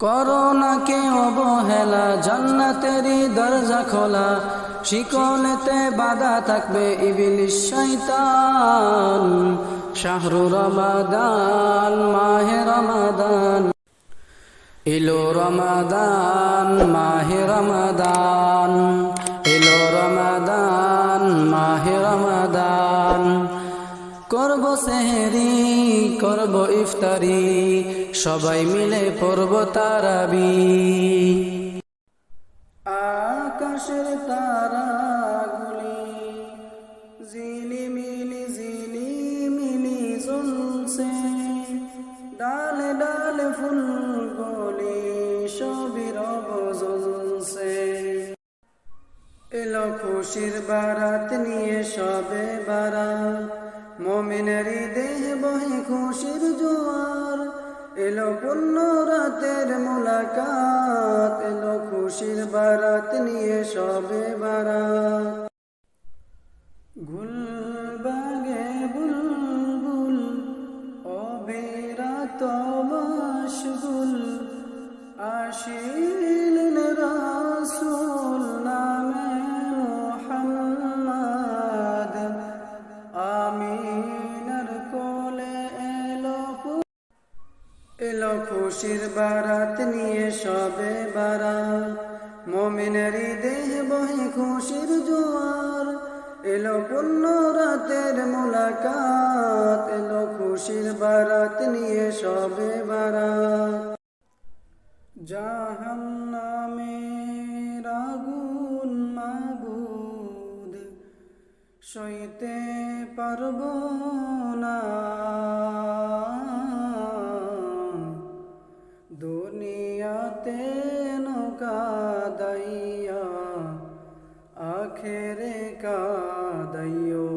করোনাকে অবহেলা, জান্নাতেরই দরজা খোলা, শিকলেতে বাধা থাকবে ইবলিস শয়তান। শাহরু রমাদান, মাহে রমাদান, এলো রমাদান, মাহে রমাদান, এলো রমাদান, মাহে রমাদান। করব সেহরি, করব ইফতারি, সবাই মিলে পড়ব তারাবি। আকাশের তারাগুলি ঝিলিমিলি ঝিলিমিলি জ্বলছে, ডালে ডালে ফুলগুলি সবই রব জ্বলছে। এলো খুশির বারাত নিয়ে সবে বারাত, মুমিনেরই দেহ বহে খুশির জোয়ার। এলো পূর্ণ রাতের মুলাকাত, এলো খুশির বারাত নিয়ে সবে বারাত। গুলবাগে বুলবুল অবিরত মশগুল, আসিলেন রাসূল নামে মুহাম্মদ। আমিনার কোলে এলো খুশির বারাত নিয়ে সবে বারাত, মুমিনেরই দেহ বহে খুশির জোয়ার। এলো পূর্ণ রাতের মুলাকাত, এলো খুশির বারাত নিয়ে সবে বারাত। জাহান্নামের আগুন মাবুদ সইতে পারব না, দুনিয়াতে নৌকা দাইয়া আখেরে কাদাইও